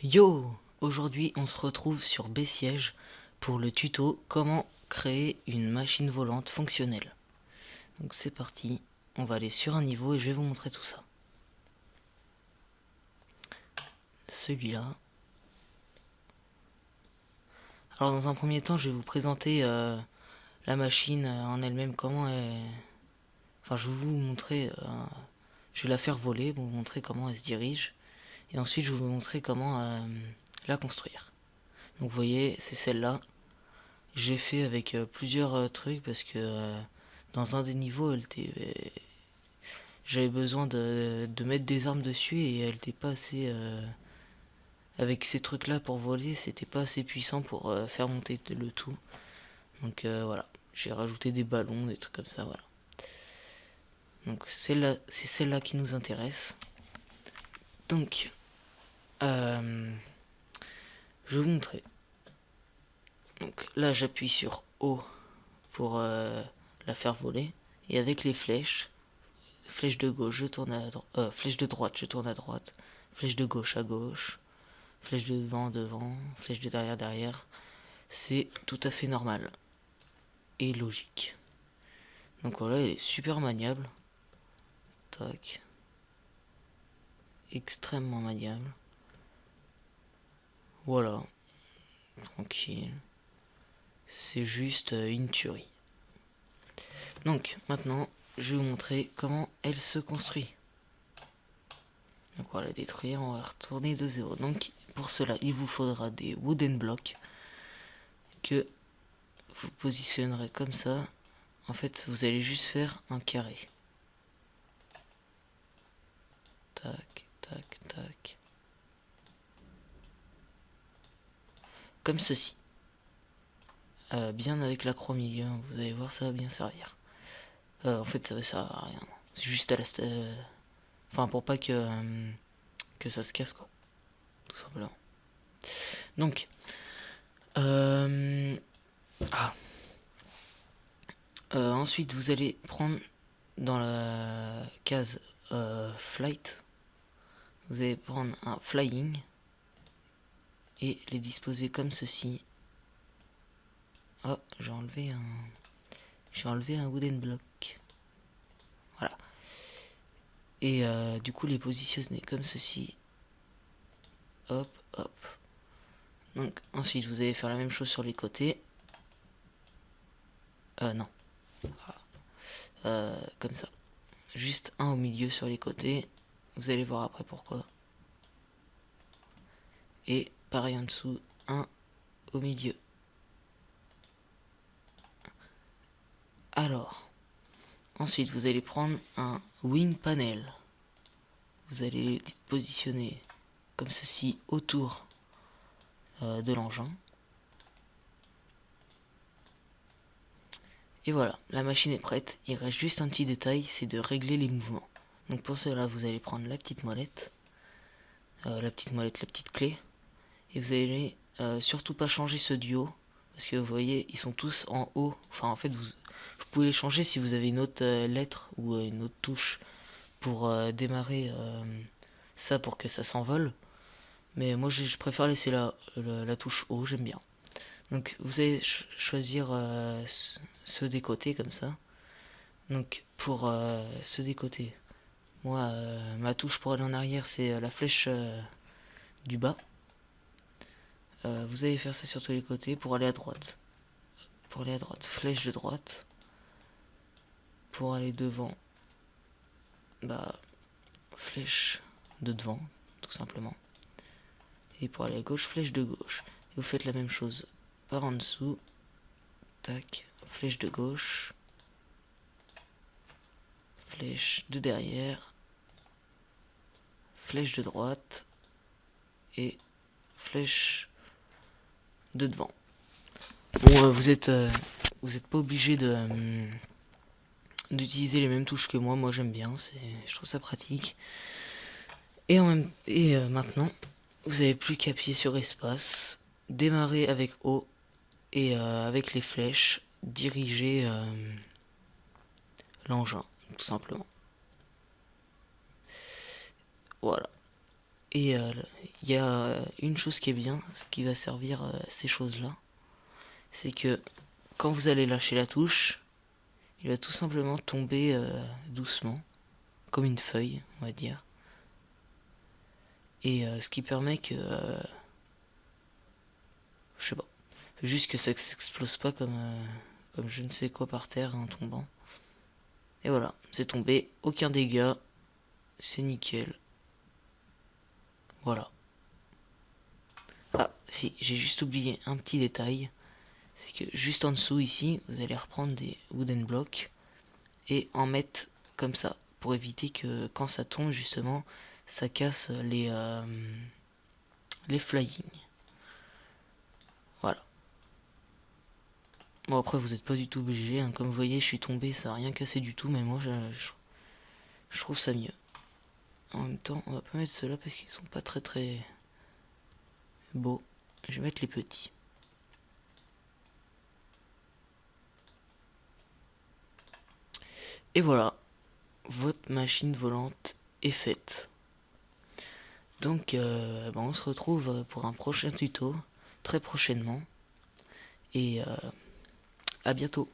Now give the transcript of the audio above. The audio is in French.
Yo! Aujourd'hui on se retrouve sur Bessiège pour le tuto comment créer une machine volante fonctionnelle. Donc c'est parti, on va aller sur un niveau et je vais vous montrer tout ça. Celui-là. Alors dans un premier temps je vais vous présenter la machine en elle-même, comment elle... Enfin je vais vous montrer, je vais la faire voler, vous montrer comment elle se dirige. Et ensuite je vais vous montrer comment la construire. Donc vous voyez c'est celle-là. J'ai fait avec plusieurs trucs parce que dans un des niveaux, j'avais besoin de mettre des armes dessus et elle était pas assez... avec ces trucs-là pour voler, c'était pas assez puissant pour faire monter le tout. Donc voilà, j'ai rajouté des ballons, des trucs comme ça, voilà. Donc celle-là, c'est celle-là qui nous intéresse. Donc, je vais vous montrer. Donc là, j'appuie sur O pour la faire voler. Et avec les flèches, flèche de gauche, je tourne à droite. Flèche de droite, je tourne à droite. Flèche de gauche à gauche. Flèche de devant, devant. Flèche de derrière, derrière. C'est tout à fait normal. Et logique. Donc voilà, elle est super maniable. Tac. Extrêmement maniable. Voilà. Tranquille. C'est juste une tuerie. Donc maintenant, je vais vous montrer comment elle se construit. Donc on va la détruire, on va retourner de zéro. Donc pour cela, il vous faudra des wooden blocks que vous positionnerez comme ça. En fait, vous allez juste faire un carré. Tac, tac, tac. Comme ceci. Bien avec la croix au milieu, vous allez voir, ça va bien servir. En fait, ça va servir à rien. C'est juste à la... Enfin, pour pas que ça se casse, quoi. Tout simplement. Donc... Ah. Ensuite, vous allez prendre dans la case flight, vous allez prendre un flying et les disposer comme ceci. Oh, j'ai enlevé un wooden block. Voilà. Et du coup les positionner comme ceci. Hop, hop. Donc ensuite vous allez faire la même chose sur les côtés. Non. Comme ça. Juste un au milieu sur les côtés. Vous allez voir après pourquoi. Et pareil en dessous, un au milieu. Alors, ensuite vous allez prendre un wing panel. Vous allez les positionner comme ceci autour de l'engin. Et voilà, la machine est prête. Il reste juste un petit détail, c'est de régler les mouvements. Donc pour cela, vous allez prendre la petite molette, la petite clé. Et vous allez surtout pas changer ce duo. Parce que vous voyez, ils sont tous en haut. Enfin, en fait, vous pouvez les changer si vous avez une autre lettre ou une autre touche pour démarrer ça pour que ça s'envole. Mais moi, je préfère laisser la touche haut, j'aime bien. Donc, vous allez choisir ceux des côtés comme ça. Donc, pour ceux des côtés, moi, ma touche pour aller en arrière, c'est la flèche du bas. Vous allez faire ça sur tous les côtés pour aller à droite. Pour aller à droite, flèche de droite. Pour aller devant, bah, flèche de devant, tout simplement. Et pour aller à gauche, flèche de gauche. Et vous faites la même chose par en dessous. Tac, flèche de gauche. Flèche de derrière. Flèche de droite. Et flèche de devant. Bon, vous êtes pas obligé d'utiliser les mêmes touches que moi. Moi j'aime bien, je trouve ça pratique. Et maintenant, vous n'avez plus qu'à appuyer sur espace, démarrer avec O et avec les flèches, diriger l'engin, tout simplement. Voilà. Et il y a une chose qui est bien, ce qui va servir ces choses-là, c'est que quand vous allez lâcher la touche, il va tout simplement tomber doucement, comme une feuille, on va dire. Et ce qui permet que, je sais pas, juste que ça s'explose pas comme je ne sais quoi par terre en tombant. Et voilà, c'est tombé, aucun dégât, c'est nickel. Voilà. Ah, si, j'ai juste oublié un petit détail. C'est que juste en dessous ici, vous allez reprendre des wooden blocks et en mettre comme ça. Pour éviter que quand ça tombe justement, ça casse les flying. Voilà. Bon après vous n'êtes pas du tout obligé. Hein. Comme vous voyez je suis tombé, ça n'a rien cassé du tout. Mais moi je trouve ça mieux. En même temps on va pas mettre ceux-là parce qu'ils sont pas très beaux. Je vais mettre les petits. Et voilà, votre machine volante est faite. Donc on se retrouve pour un prochain tuto très prochainement. Et à bientôt.